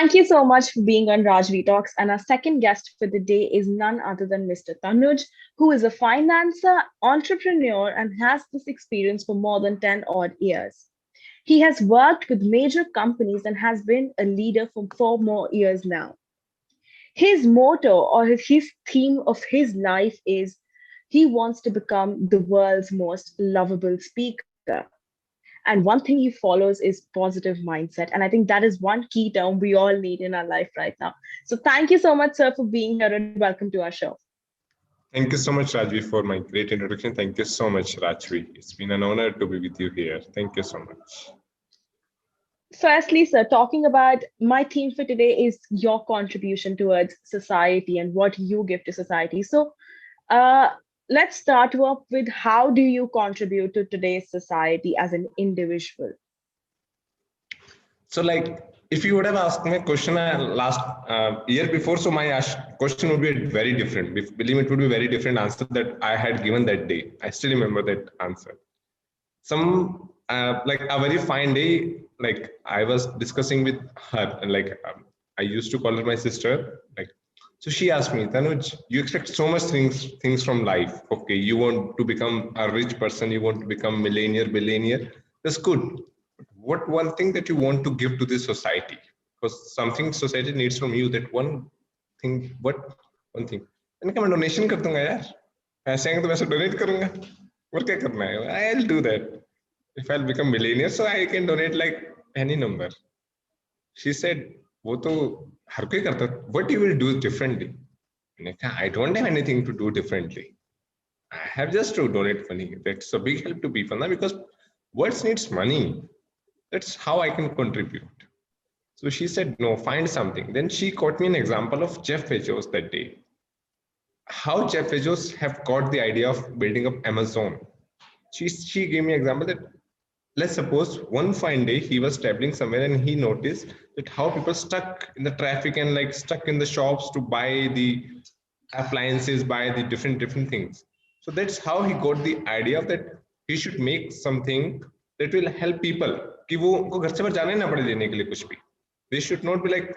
Thank you so much for being on Rajvi Talks. And our second guest for the day is none other than Mr. Tanuj, who is a financer, entrepreneur, and has this experience for more than 10 odd years. He has worked with major companies and has been a leader for 4 more years now. His motto or his theme of his life is he wants to become the world's most lovable speaker. And one thing he follows is positive mindset. And I think that is one key term we all need in our life right now. So thank you so much, sir, for being here and welcome to our show. Thank you so much, Rajvi, for my great introduction. Thank you so much, Rajvi. It's been an honor to be with you here. Thank you so much. Firstly, sir, talking about my theme for today is your contribution towards society and what you give to society. So uh, let's start off with how do you contribute to today's society as an individual? So, if you would have asked me a question last year before, so my question would be very different. Believe me, it would be a very different answer that I had given that day. I still remember that answer. Some like a very fine day, like I was discussing with her, and I used to call her my sister. So she asked me, Tanuj, you expect so much things from life. Okay, you want to become a rich person, you want to become millionaire, billionaire. That's good. What one thing that you want to give to this society? Because something society needs from you. That one thing. What one thing? मैं donation कर दूंगा यार. पैसे आएंगे तो मैं donate करूंगा. और क्या करना है? I'll do that. If I'll become millionaire, so I can donate like any number. She said, वो तो हर कोई करता. What you will do differently? I don't have anything to do differently. I have just to donate money. That's a big help to people now because world needs money. That's how I can contribute. So she said, no, find something. Then she quoted me an example of Jeff Bezos that day. How Jeff Bezos have got the idea of building up Amazon. She gave me an example that let's suppose one fine day he was traveling somewhere and he noticed that how people stuck in the traffic and stuck in the shops to buy the appliances, buy the different things. So that's how he got the idea of that he should make something that will help people कि वो उनको घर से बाहर जाना ही ना पड़े लेने के लिए कुछ भी. They should not be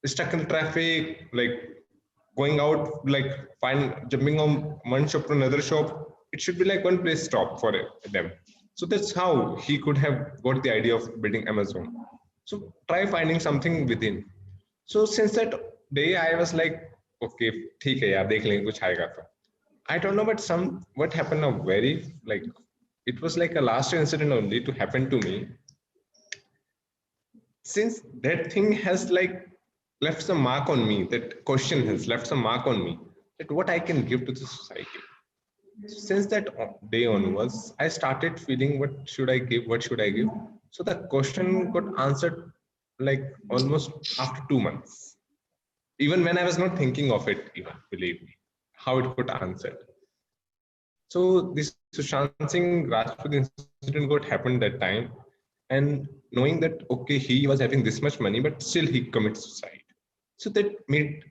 stuck in traffic, going out, jumping on one shop to another shop. It should be like one place stop for them. So that's how he could have got the idea of building Amazon. So try finding something within. So since that day, I was like, okay, ठीक है यार, देख लेंगे कुछ आएगा तो. I don't know, but what happened now it was like a last incident only to happen to me. Since that thing has left some mark on me, that question has left some mark on me, that what I can give to the society. Since that day onwards, I started feeling what should I give, what should I give. So the question got answered almost after 2 months. Even when I was not thinking of it, even believe me, how it got answered. So this Sushant Singh Rajput incident got happened that time, and knowing that okay, he was having this much money, but still he commits suicide. So that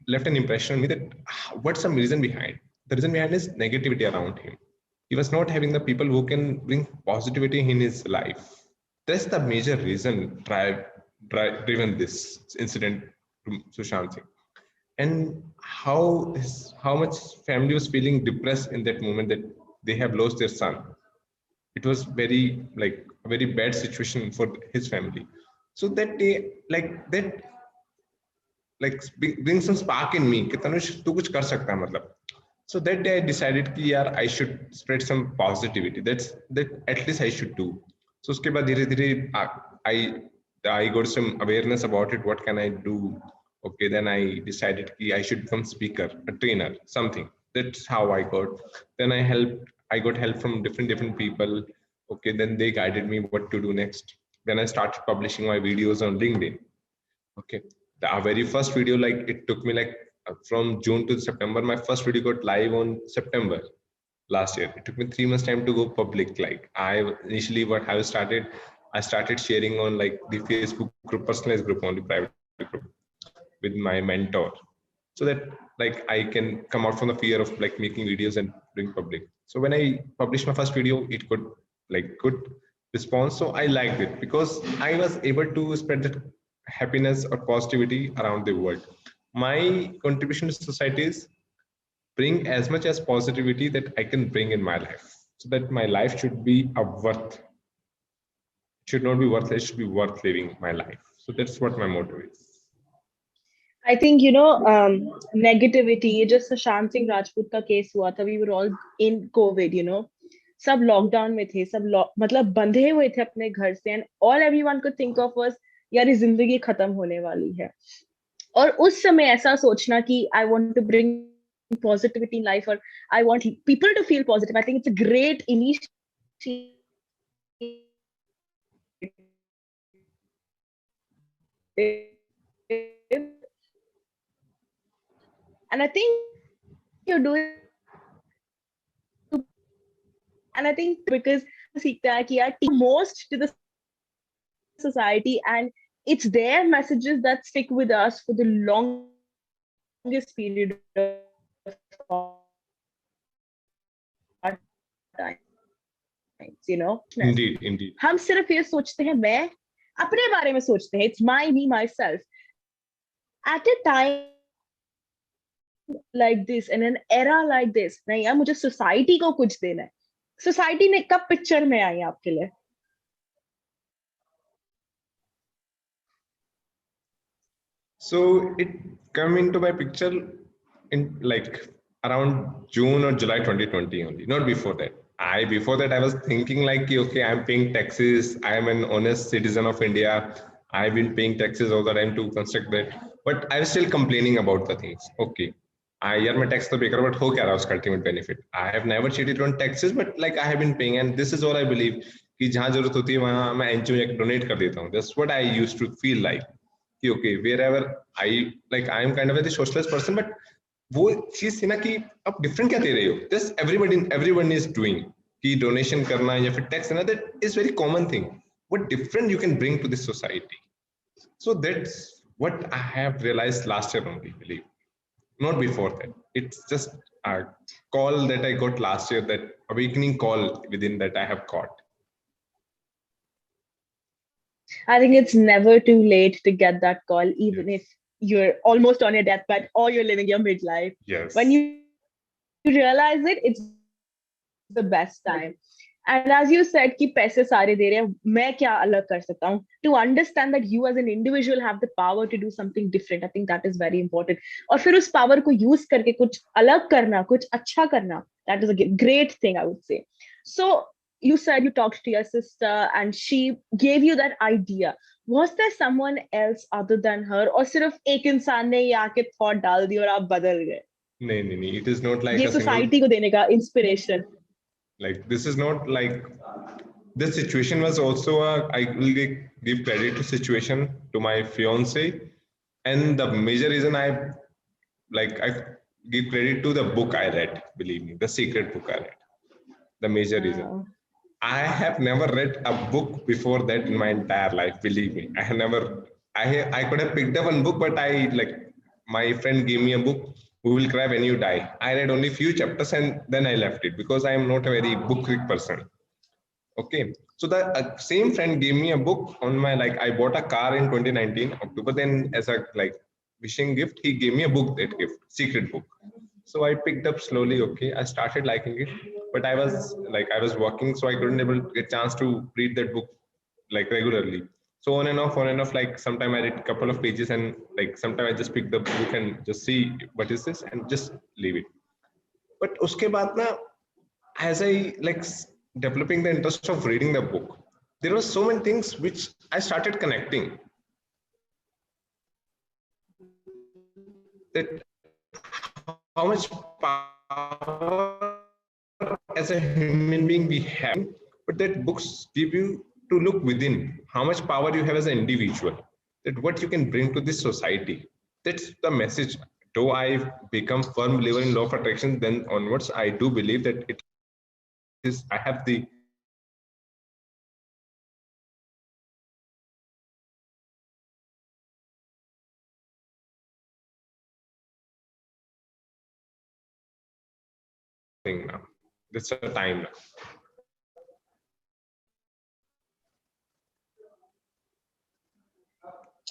left an impression on me that what's some reason behind? The reason behind is negativity around him. He was not having the people who can bring positivity in his life. That's the major reason driven this incident to Sushant Singh. And how much family was feeling depressed in that moment that they have lost their son. It was very a very bad situation for his family. So that day, that brings some spark in me कि तनुष तू कुछ कर सकता है मतलब. So that day I decided कि यार I should spread some positivity. That at least I should do. So उसके बाद धीरे-धीरे I got some awareness about it. What can I do? Okay, then I decided कि I should become speaker, a trainer, something. That's how I got. Then I got help from different people. Okay, then they guided me what to do next. Then I started publishing my videos on LinkedIn. Okay, the very first video, it took me from June to September. My first video got live on September last year. It took me 3 months time to go public. I started sharing on the Facebook group, personalized group only, private group with my mentor, so that I can come out from the fear of making videos and doing public. So when I published my first video, it got good response. So I liked it because I was able to spread that happiness or positivity around the world. My contribution to society is bring as much as positivity that I can bring in my life, so that my life should be a worth, should not be worthless, should be worth living my life. So that's what my motto is. I think, negativity, ये जो सुशांत सिंह राजपूत का case हुआ था, we were all in COVID, सब lockdown में थे, सब मतलब बंधे हुए थे अपने घर से, and all everyone could think of was यार ये जिंदगी खत्म होने वाली है. और उस समय ऐसा सोचना कि I want to bring positivity in life, or I want people to feel positive. I think it's a great initiative. And I think you're doing, and I think because सीखता है कि यार most to the society, and it's their messages that stick with us for the longest period of our time. Indeed. हम सिर्फ ये सोचते हैं, मैं अपने बारे में सोचते हैं, it's my, me, myself. At a time like this, in an era like this, नहीं यार मुझे सोसाइटी को कुछ देना है. सोसाइटी ने कब पिक्चर में आई आपके लिए? So it come into my picture in like around June or July 2020 only, not before that. Before that I was thinking like, okay, I'm paying taxes, I am an honest citizen of India, I've been paying taxes all the time to construct that, but I was still complaining about the things. Okay, यार मैं tax तो पे कर, but हो क्या रहा है उसका ultimate benefit? I have never cheated on taxes, but like I have been paying, and this is all I believe कि जहां जरूरत होती है वहां मैं एनजीओ में डोनेट कर देता हूं. That's what I used to feel like कि okay, wherever I like I am kind of a socialist person, but वो चीज थी ना कि अब डिफरेंट क्या दे रहे हो. दिस एवरीवन इज डूइंग कि डोनेशन करना या फिर टैक्स देना, that is very common thing. What different you can bring to this society. So that's what I have realized last year only, believe. Not before that. It's just a call that I got last year, that awakening call within that I have got. I think it's never too late to get that call, even if you're almost on your deathbed or you're living your midlife. Yes. When you realize it, it's the best time. And as you said कि पैसे सारे दे रहे हैं, मैं क्या अलग कर सकता हूँ? To understand that you as an individual have the power to do something different, I think that is very important. और फिर उस power को use करके कुछ अलग करना, कुछ अच्छा करना, that is a great thing, I would say. So you said you talked to your sister and she gave you that idea. Was there someone else other than her, or सिर्फ एक इंसान ने ये आके thought डाल दी और आप बदल गए? नहीं, it is not like ये a single, society को देने का inspiration. like this is not like, this situation was also I will give credit to situation to my fiance, and the major reason I give credit to the book I read, believe me, the secret book I read. The major reason. I have never read a book before that in my entire life. Believe me, I have never. I could have picked up one book, but my friend gave me a book, "Who Will Cry When You Die." I read only few chapters and then I left it because I am not a very book read person. Okay, so the same friend gave me a book on my, I bought a car in 2019 October. Then as a wishing gift, he gave me a book, that gift, secret book. So I picked up slowly. Okay, I started liking it, but I was working, so I couldn't able to get chance to read that book regularly. So on and off, sometime I read a couple of pages, and sometime I just pick the book and just see what is this and just leave it. But uske baad na, as I developing the interest of reading the book, there were so many things which I started connecting. That how much power as a human being we have, but that books give you to look within how much power you have as an individual, that what you can bring to this society. That's the message. Though I become firm believer in law of attraction, then onwards I do believe that it is, I have the thing now. It's a time now.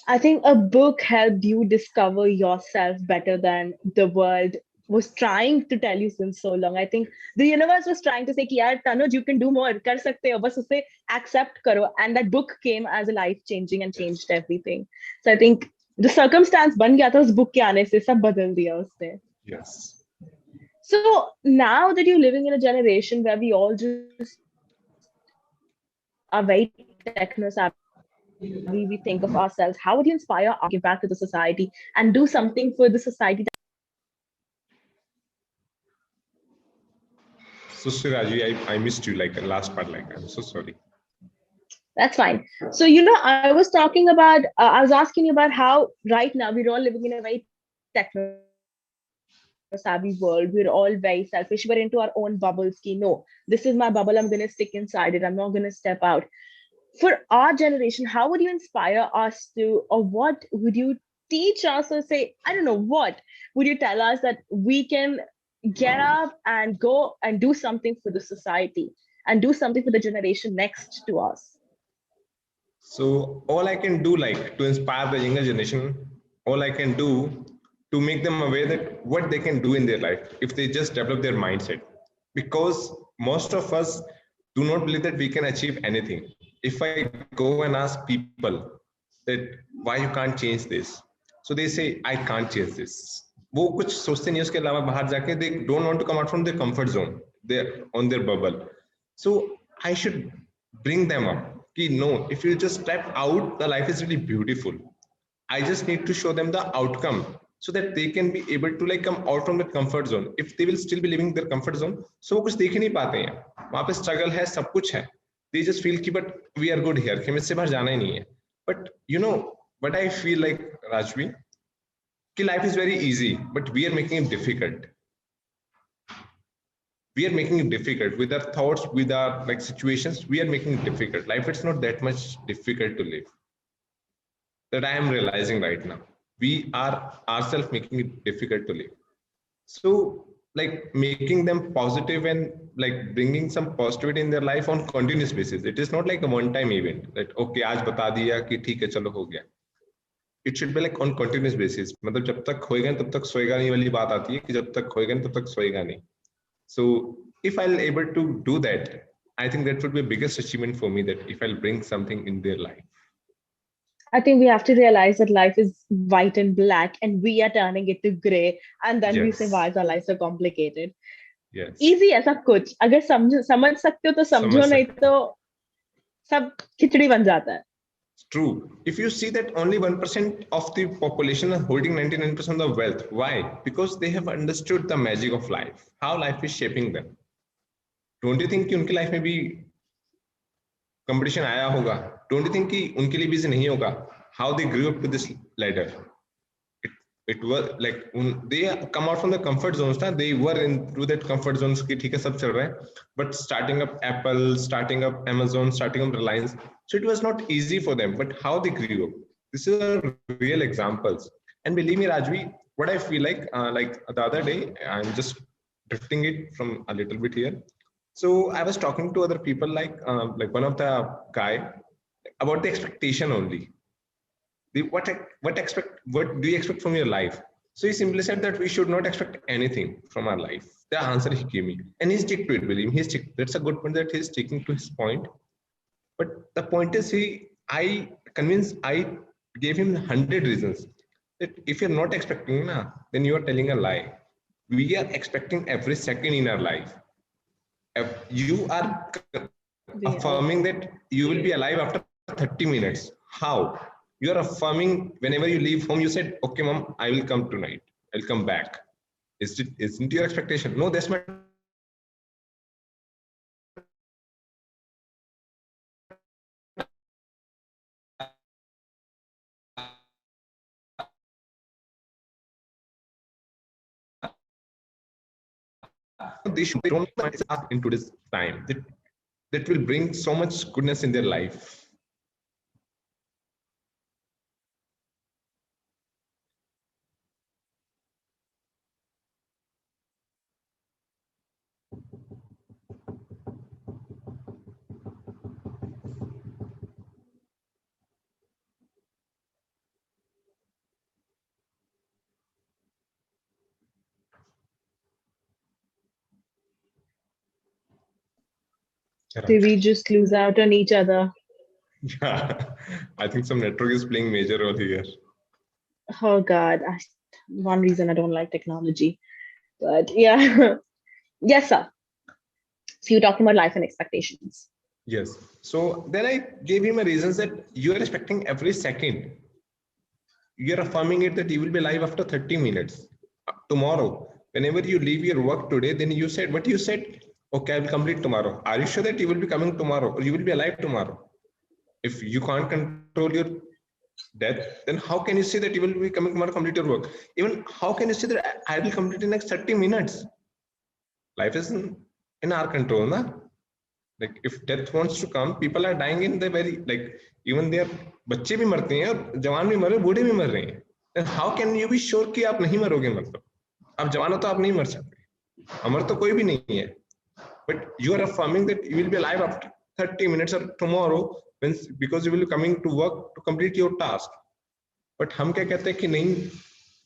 I think a book helped you discover yourself better than the world was trying to tell you since so long. I think the universe was trying to say, कि यार Tanuj, you can do more, कर सकते हो, बस उसे accept करो. And that book came as a life changing and Yes. changed everything. So I think the circumstance बन गया था उस book के आने से, सब बदल दिया उसने. Yes. So now that you're living in a generation where we all just are very techno savvy, we think of ourselves, how would you inspire us to give back to the society and do something for the society that we live in? So Siraj, I missed you like the last part. Like I'm so sorry. That's fine. So, I was talking about, I was asking you about how right now we're all living in a very techno savvy world. We're all very selfish. We're into our own bubbles. No, this is my bubble. I'm going to stick inside it. I'm not going to step out. For our generation, how would you inspire us to, or what would you teach us or say, I don't know, what would you tell us that we can get up and go and do something for the society and do something for the generation next to us? So all I can do, like to inspire the younger generation, all I can do to make them aware that what they can do in their life if they just develop their mindset. Because most of us do not believe that we can achieve anything. If I go and ask people that why you can't change this, so they say I can't change this. वो कुछ सोचते नहीं उसके अलावा बाहर जाके they don't want to come out from their comfort zone. They're on their bubble. So I should bring them up. No, if you just step out, the life is really beautiful. I just need to show them the outcome so that they can be able to like come out from the comfort zone. If they will still be living their comfort zone, so वो कुछ देख ही नहीं पाते हैं. वहाँ पे struggle है, सब कुछ है. They just feel कि but we are good here, कि हमें इससे बाहर जाना ही नहीं है. But you know what I feel like, Rajvi, कि life is very easy, but we are making it difficult. We are making it difficult with our thoughts, with our like situations. We are making it difficult. Life is not that much difficult to live. That I am realizing right now. We are ourselves making it difficult to live. So, like making them positive and like bringing some positivity in their life on continuous basis. It is not like a one-time event that okay, आज बता दिया कि ठीक है चलो हो गया. It should be like on continuous basis. मतलब जब तक खोएगा तब तक सोएगा नहीं वाली बात आती है कि जब तक खोएगा तब तक सोएगा नहीं. So if I'll able to do that, I think that would be the biggest achievement for me. That if I'll bring something in their life. I think we have to realize that life is white and black, and we are turning it to gray. And then we say, Yes. why is our life so complicated? Yes. Easy है सब कुछ. अगर समझ सकते हो तो समझ समझो, नहीं सकते. तो सब खिचड़ी बन जाता है. True. If you see that only 1% of the population are holding 99% of wealth, why? Because they have understood the magic of life, how life is shaping them. Don't you think कि उनकी लाइफ में भी competition आया होगा? Don't you think कि उनके लिए भी इजी नहीं होगा? How they grew up to this ladder? It was like they come out from the comfort zones. ना they were into that comfort zones कि ठीक है सब चल रहा है. But starting up Apple, starting up Amazon, starting up Reliance, so it was not easy for them. But how they grew up. This is real examples. And believe me, Rajvi, what I feel like the other day, I'm just drifting it from a little bit here. So I was talking to other people like one of the guy about the expectation only. What do you expect from your life? So he simply said that we should not expect anything from our life. The answer he gave me, and he stick to it. Believe me, that's a good point that he's sticking to his point. But the point is, I gave him 100 reasons that if you're not expecting na, then you are telling a lie. We are expecting every second in our life. If you are We are. affirming that you will be alive after 30 minutes. How? You are affirming whenever you leave home, you said, okay, mom, I will come tonight. I'll come back. Isn't your expectation? No, that's my they should they don't into this time that will bring so much goodness in their life. Did we just lose out on each other? Yeah, I think some network is playing major role here. Oh God, one reason I don't like technology. But yeah, yes, sir. So you're talking about life and expectations. Yes. So then I gave him a reasons that you are expecting every second. You are affirming it that you will be alive after 30 minutes. Tomorrow, whenever you leave your work today, then you said what you said. Okay, I will complete tomorrow. Are you sure that you will be coming tomorrow or you will be alive tomorrow? If you can't control your death, then how can you say that you will be coming tomorrow, complete your work? Even how can you say that I will complete in next 30 minutes? Life is in our control, na? Like if death wants to come, people are dying in the very like even their बच्चे भी मरते हैं और जवान भी मर रहे हैं, बूढ़े भी मर रहे हैं. Then how can you be sure कि आप नहीं मरोगे? मतलब आप जवान हो तो आप नहीं मर सकते, अमर तो कोई भी नहीं है. But you are affirming that you will be alive after 30 minutes or tomorrow when because you will be coming to work to complete your task. But हम क्या कहते हैं कि नहीं,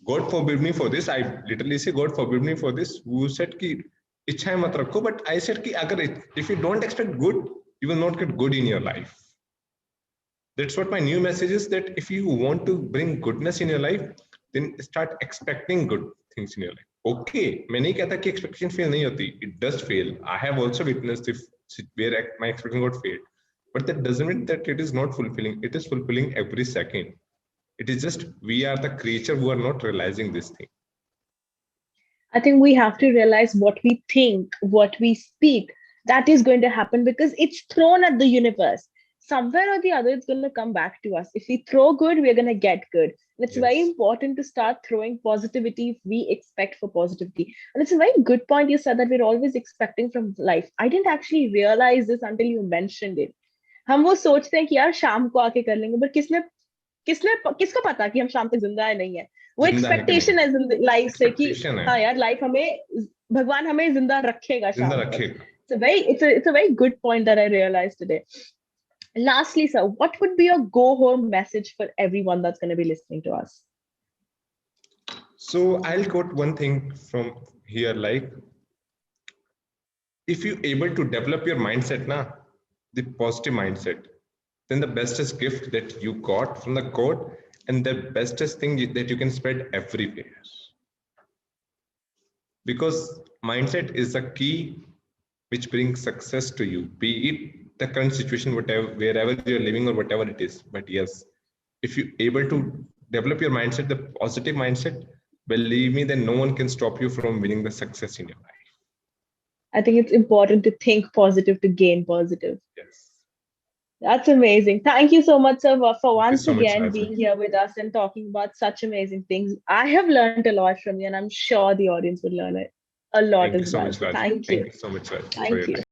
God forbid me for this. I literally say God forbid me for this. Who said कि इच्छाएं मत रखो, but I said कि अगर if you don't expect good, you will not get good in your life. That's what my new message is, that if you want to bring goodness in your life, then start expecting good things in your life. Okay, मैं नहीं कहता कि expectation fail नहीं होती. It does fail. I have also witnessed if where my expectation got failed. But that doesn't mean that it is not fulfilling. It is fulfilling every second. It is just we are the creature who are not realizing this thing. I think we have to realize what we think, what we speak, that is going to happen because it's thrown at the universe. Somewhere or the other, it's going to come back to us. If we throw good, we're going to get good. And it's very Yes. important to start throwing positivity if we expect for positivity. And it's a very good point you said that we're always expecting from life. I didn't actually realize this until you mentioned it. हम वो सोचते हैं कि यार शाम को आके कर लेंगे, but किसने किसने किसको पता कि हम शाम तक जिंदा है नहीं है. वो जिंदा है कि नहीं, एक्सपेक्टेशन है लाइफ से कि एक्सपेक्टेशन है, हाँ यार लाइफ हमें भगवान हमें जिंदा रखेगा जिंदा शाम तक. रखेगा. It's a very good point that I realized today. Lastly, sir, what would be your go home message for everyone that's going to be listening to us? So I'll quote one thing from here, like if you able to develop your mindset na, the positive mindset, then the bestest gift that you got from the God and the bestest thing that you can spread everywhere. Because mindset is the key which brings success to you, be it the current situation, whatever, wherever you're living or whatever it is. But yes, if you're able to develop your mindset, the positive mindset, believe me, then no one can stop you from winning the success in your life. I think it's important to think positive to gain positive. Yes. That's amazing. Thank you so much, sir, for once so much, again Raji. being here with us and talking about such amazing things. I have learned a lot from you, and I'm sure the audience would learn it a lot Thank you as so well. much, So Raji. thank you. Thank you so much, Raji, for Thank your you. time.